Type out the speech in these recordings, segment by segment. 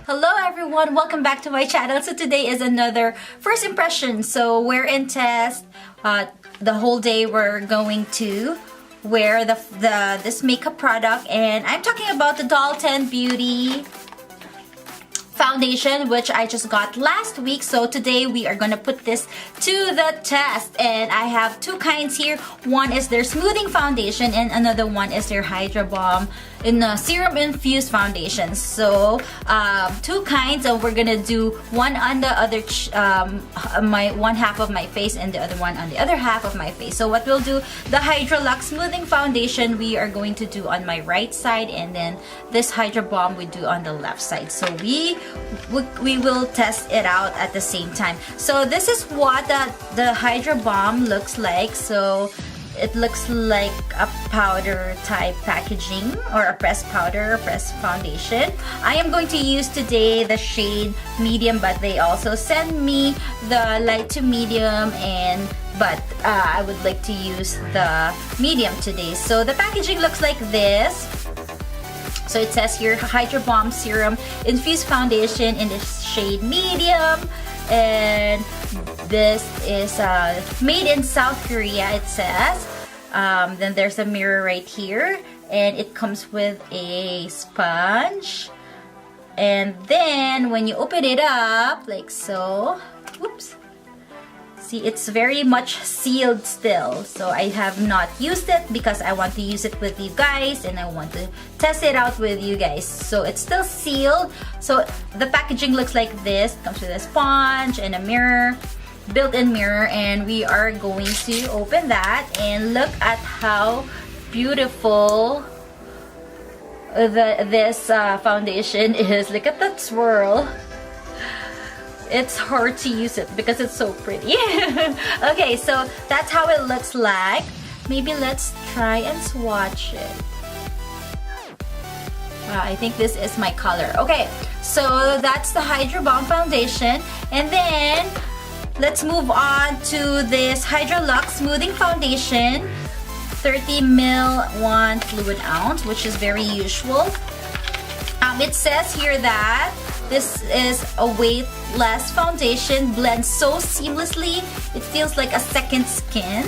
Hello everyone, welcome back to my channel. So today is another first impression. So we're in test. The whole day we're going to wear this makeup product, and I'm talking about the Dalton Beauty foundation, which I just got last week. So today we are gonna put this to the test, and I have two kinds here. One is their smoothing foundation and another one is their Hydrabalm Serum Infused foundation. So two kinds, and we're gonna do one on the other one half of my face and the other one on the other half of my face. So what we'll do, the Hydralux smoothing foundation we are going to do on my right side, and then this Hydrabalm we do on the left side. So we will test it out at the same time. So this is what the Hydrabalm looks like. So it looks like a powder type packaging, or a pressed powder, pressed foundation. I am going to use today the shade medium, but they also send me the light to medium, but I would like to use the medium today. So the packaging looks like this. So it says here Hydrabalm Serum Infused Foundation in the shade medium, and this is made in South Korea, it says. Then there's a mirror right here, and it comes with a sponge. And then when you open it up, like so, whoops. See, it's very much sealed still. So I have not used it because I want to use it with you guys and I want to test it out with you guys. So it's still sealed. So the packaging looks like this. It comes with a sponge and a mirror, built-in mirror, and we are going to open that and look at how beautiful this foundation is. Look at that swirl. It's hard to use it because it's so pretty. Okay, so that's how it looks like. Maybe let's try and swatch it. I think this is my color. Okay, so that's the Hydrabalm foundation. And then let's move on to this Hydralux smoothing foundation. 30 ml 1 fluid ounce, which is very usual. It says here that this is a weightless foundation, blends so seamlessly, it feels like a second skin.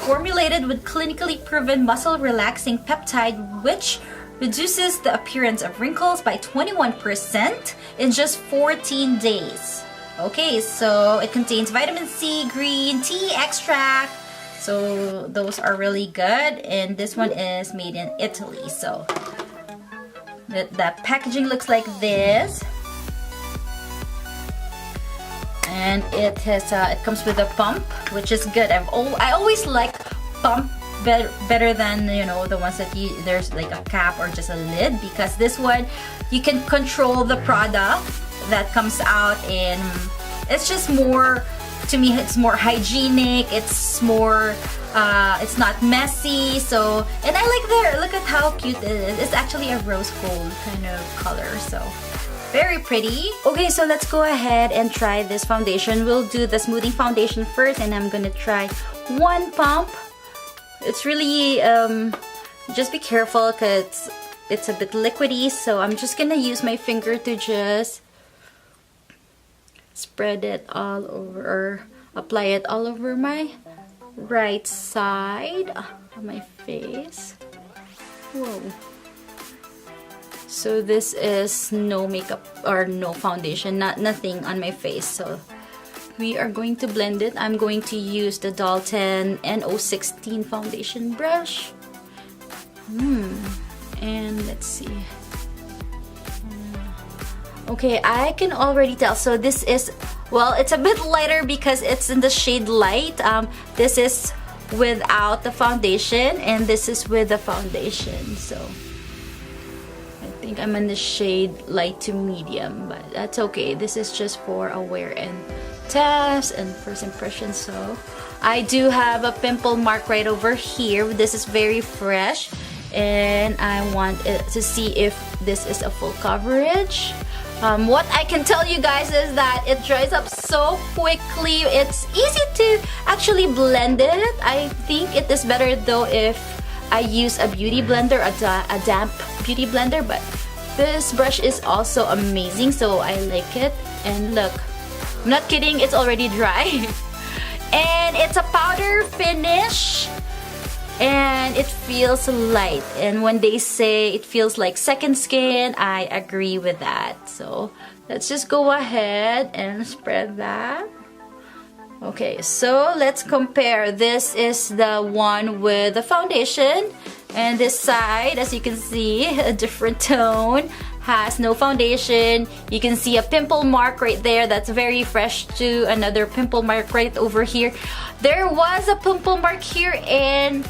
Formulated with clinically proven muscle relaxing peptide, which reduces the appearance of wrinkles by 21% in just 14 days. Okay, so it contains vitamin C, green tea extract. So those are really good, and this one is made in Italy. So the packaging looks like this, and it comes with a pump, which is good. I always like pump better than, you know, the ones that there's like a cap or just a lid, because this one you can control the product that comes out, and it's just more, to me, it's more hygienic. It's more it's not messy. So, and I like look at how cute it is. It's actually a rose gold kind of color, so very pretty. Okay, so let's go ahead and try this foundation. We'll do the smoothing foundation first, and I'm gonna try one pump. It's really just be careful because it's a bit liquidy, so I'm just gonna use my finger to just spread it all over, or apply it all over my right side of my face. Whoa. So this is no makeup or no foundation, nothing on my face. So we are going to blend it. I'm going to use the Dalton N016 foundation brush. And let's see. Okay, I can already tell. So this is, well, it's a bit lighter because it's in the shade light. This is without the foundation, and this is with the foundation. So I think I'm in the shade light to medium, but that's okay. This is just for a wear and test and first impression. So I do have a pimple mark right over here. This is very fresh, and I want to see if this is a full coverage. What I can tell you guys is that it dries up so quickly. It's easy to actually blend it. I think it is better though if I use a beauty blender, a damp beauty blender, but This brush is also amazing, so I like it. And look, I'm not kidding, it's already dry. And it's a powder finish. And it feels light. And when they say it feels like second skin, I agree with that. So let's just go ahead and spread that. Okay, so let's compare. This is the one with the foundation. And this side, as you can see, a different tone, has no foundation. You can see a pimple mark right there that's very fresh too. Another pimple mark right over here. There was a pimple mark here, and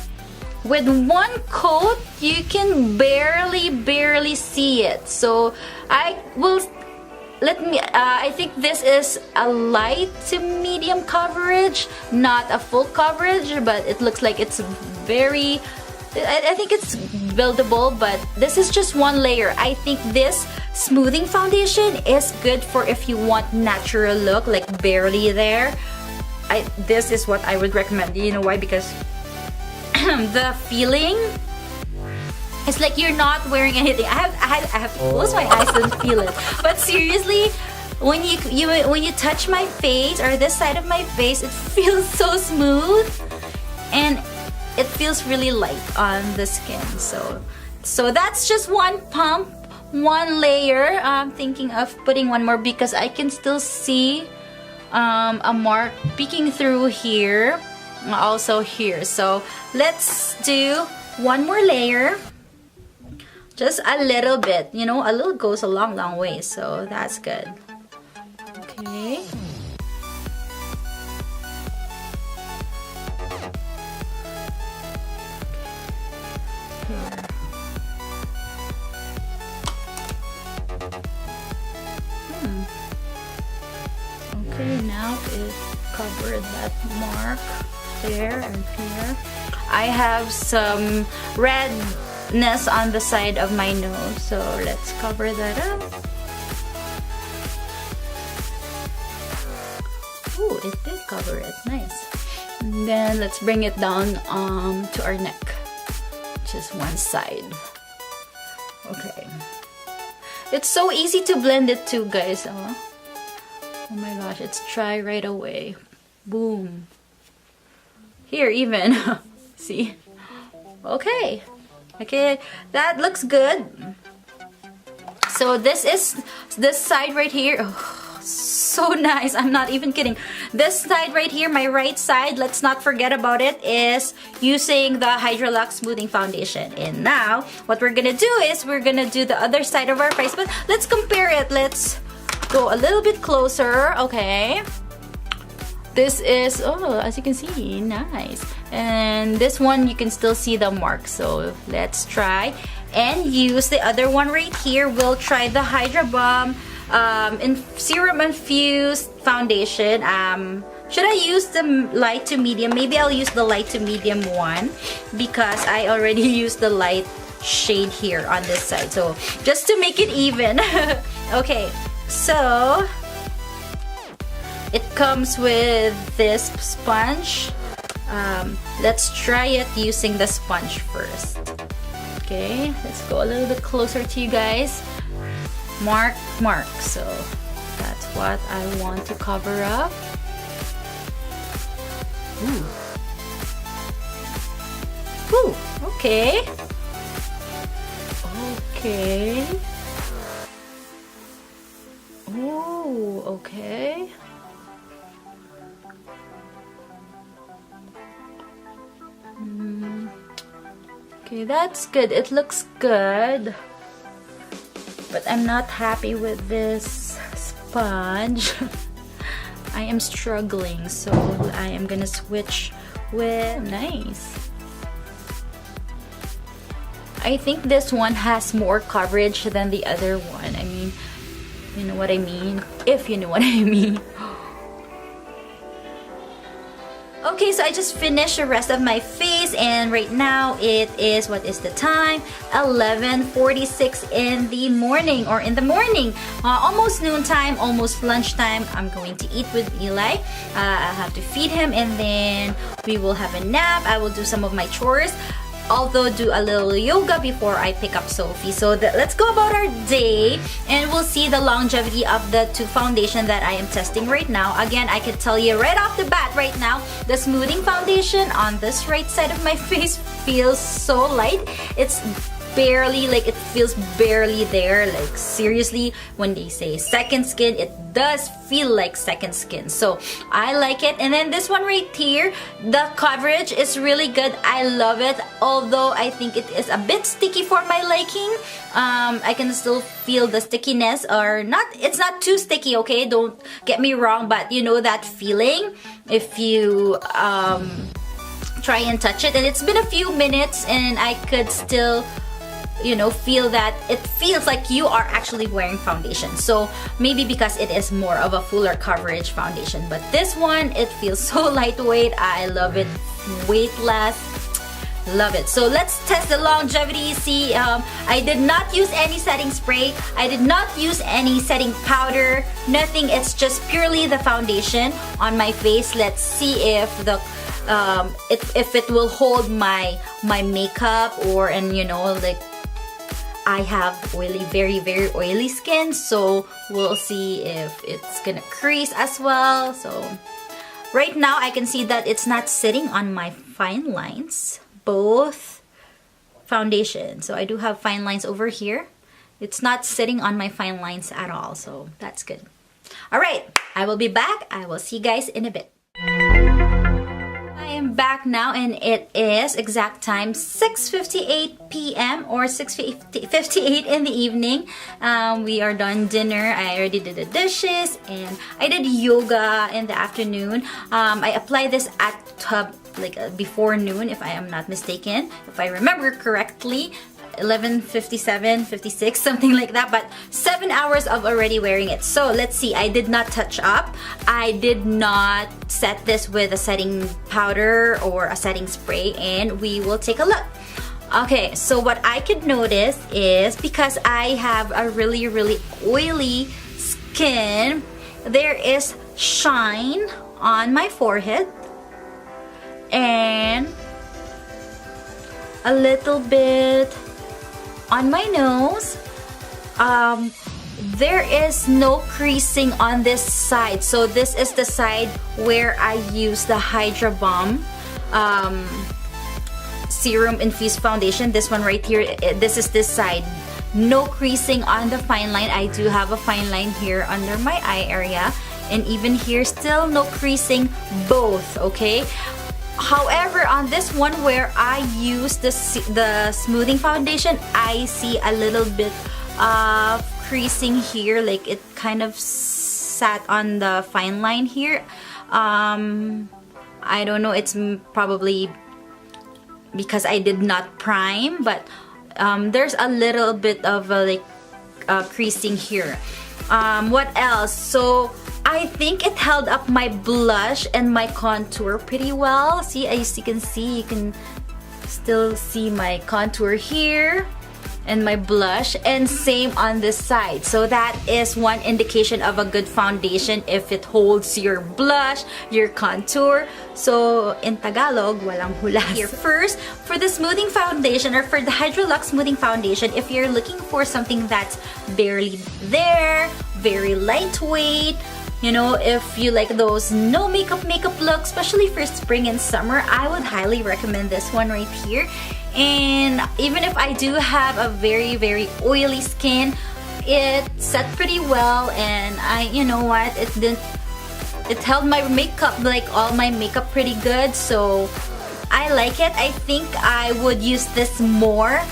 with one coat, you can barely see it. So I will, I think this is a light to medium coverage, not a full coverage, but it looks like it's very, I think it's buildable, but this is just one layer. I think this smoothing foundation is good for if you want natural look, like barely there. This is what I would recommend. You know why? Because the feeling, it's like you're not wearing anything. I have to close my eyes and feel it. But seriously, when you touch my face or this side of my face, it feels so smooth, and it feels really light on the skin. So that's just one pump, one layer. I'm thinking of putting one more because I can still see a mark peeking through here, also here. So let's do one more layer, just a little bit. You know, a little goes a long way, so that's good. Okay. Okay, now it covered that mark there and here. I have some redness on the side of my nose, so let's cover that up. Ooh, it did cover it. Nice. And then let's bring it down to our neck. Just one side. Okay. It's so easy to blend it too, guys. Oh my gosh, it's dry right away. Boom. Here even. See? Okay. Okay, that looks good. So this is this side right here. Oh, so nice. I'm not even kidding. This side right here, my right side, let's not forget about it, is using the Hydralux Smoothing Foundation. And now, what we're gonna do is we're gonna do the other side of our face. But let's compare it. Let's go a little bit closer. Okay. This is, oh, as you can see, nice. And this one, you can still see the mark. So let's try and use the other one right here. We'll try the Hydrabalm Serum Infused Foundation. Should I use the light to medium? Maybe I'll use the light to medium one because I already used the light shade here on this side. So just to make it even. Okay, so it comes with this sponge. Let's try it using the sponge first. Okay, let's go a little bit closer to you guys. Mark. So that's what I want to cover up. Ooh. Ooh, okay. Okay. Ooh, okay. Okay, that's good. It looks good. But I'm not happy with this sponge. I am struggling, so I am gonna switch with nice. I think this one has more coverage than the other one. I mean, you know what I mean? If you know what I mean. Okay, so I just finished the rest of my face, and right now it is, what is the time? 11:46 in the morning, or in the morning. Almost noontime, almost lunchtime. I'm going to eat with Eli. I'll have to feed him, and then we will have a nap. I will do some of my chores. although do a little yoga before I pick up Sophie. So let's go about our day, and we'll see the longevity of the two foundation that I am testing right now. Again, I can tell you right off the bat right now, the smoothing foundation on this right side of my face feels so light. It's barely, like, it feels barely there. Like, seriously, when they say second skin, it does feel like second skin. So I like it. And then this one right here, the coverage is really good. I love it, although I think it is a bit sticky for my liking. I can still feel the stickiness, or not, it's not too sticky, okay, don't get me wrong, but you know that feeling if you try and touch it. And it's been a few minutes and I could still, you know, feel that it feels like you are actually wearing foundation. So maybe because it is more of a fuller coverage foundation, but this one, it feels so lightweight. I love it. Weightless, love it. So let's test the longevity. See, I did not use any setting spray, I did not use any setting powder, nothing. It's just purely the foundation on my face. Let's see if the if it will hold my makeup, or, and you know, like, I have oily, very oily skin, so we'll see if it's gonna crease as well. So right now I can see that it's not sitting on my fine lines, both foundation. So I do have fine lines over here. It's not sitting on my fine lines at all, so that's good. All right, I will be back. I will see you guys in a bit. I am back now, and it is exact time 6:58 p.m. or 6:58 in the evening. We are done dinner. I already did the dishes, and I did yoga in the afternoon. I applied this at before noon, if I am not mistaken, if I remember correctly. 11:57, 56, something like that, but 7 hours of already wearing it. So let's see, I did not touch up. I did not set this with a setting powder or a setting spray, and we will take a look. Okay, so what I could notice is, because I have a really oily skin, there is shine on my forehead and a little bit on my nose. There is no creasing on this side. So this is the side where I use the Hydrabalm Serum Infused Foundation. This one right here, this is this side. No creasing on the fine line. I do have a fine line here under my eye area, and even here, still no creasing, both, okay? However, on this one where I use the smoothing foundation, I see a little bit of creasing here, like it kind of sat on the fine line here. I don't know, it's probably because I did not prime, but there's a little bit of creasing here. What else? So I think it held up my blush and my contour pretty well. See, as you can see, you can still see my contour here and my blush, and same on this side. So that is one indication of a good foundation, if it holds your blush, your contour. So in Tagalog, walang hulas. Here first, for the smoothing foundation, or for the Hydralux smoothing foundation, if you're looking for something that's barely there, very lightweight, you know, if you like those no makeup look, especially for spring and summer, I would highly recommend this one right here. And even if I do have a very oily skin, it set pretty well, and you know what, it held my makeup, like all my makeup, pretty good. So I like it. I think I would use this more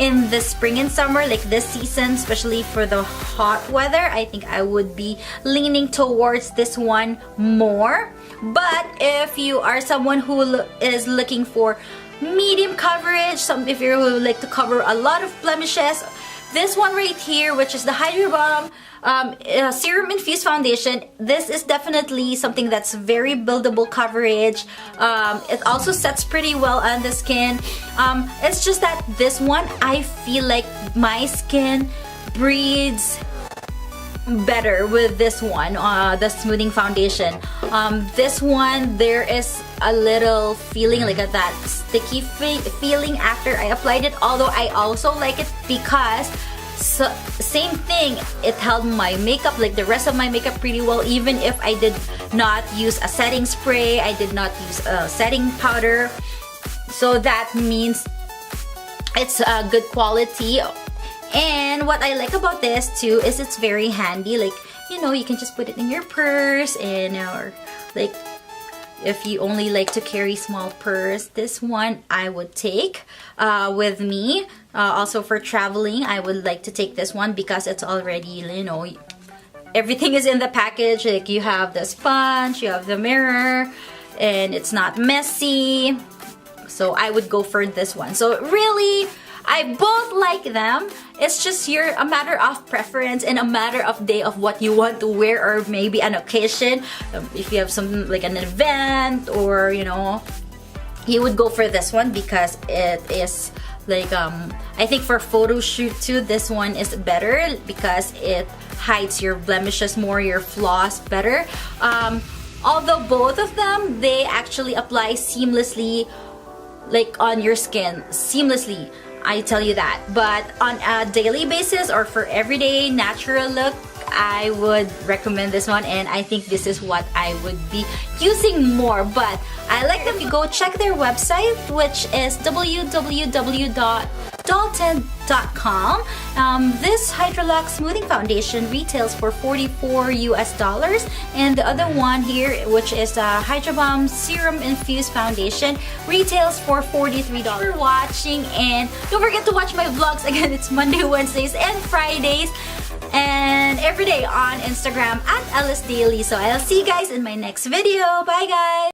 in the spring and summer, like this season, especially for the hot weather. I think I would be leaning towards this one more. But if you are someone who is looking for medium coverage, if you like to cover a lot of blemishes, this one right here, which is the Hydrabalm Serum Infused Foundation, this is definitely something that's very buildable coverage. It also sets pretty well on the skin. It's just that this one, I feel like my skin breathes better with this one, the smoothing foundation. This one, there is a little feeling like that sticky feeling after I applied it, although I also like it because same thing, it held my makeup, like the rest of my makeup, pretty well, even if I did not use a setting spray, I did not use a setting powder. So that means it's a good quality. And what I like about this too is it's very handy. Like, you know, you can just put it in your purse, and or like if you only like to carry small purse, this one I would take with me. Also for traveling, I would like to take this one because it's already, you know, everything is in the package. Like you have the sponge, you have the mirror, and it's not messy. So I would go for this one. So really, I both like them. It's just a matter of preference and a matter of day of what you want to wear, or maybe an occasion. If you have something like an event, or you know, you would go for this one because it is like I think for photo shoot too, this one is better because it hides your blemishes more, your flaws better. Although both of them, they actually apply seamlessly, like on your skin, seamlessly. I tell you that. But on a daily basis or for everyday natural look, I would recommend this one, and I think this is what I would be using more. But I like them. You go check their website, which is www.dalton.com. This Hydralux smoothing foundation retails for $44 US, and the other one here, which is a Hydrabalm Serum Infused foundation, retails for $43. Thanks for watching, and don't forget to watch my vlogs. Again, it's Monday, Wednesdays, and Fridays, and every day on Instagram at Alice Daily. So I'll see you guys in my next video. Bye guys!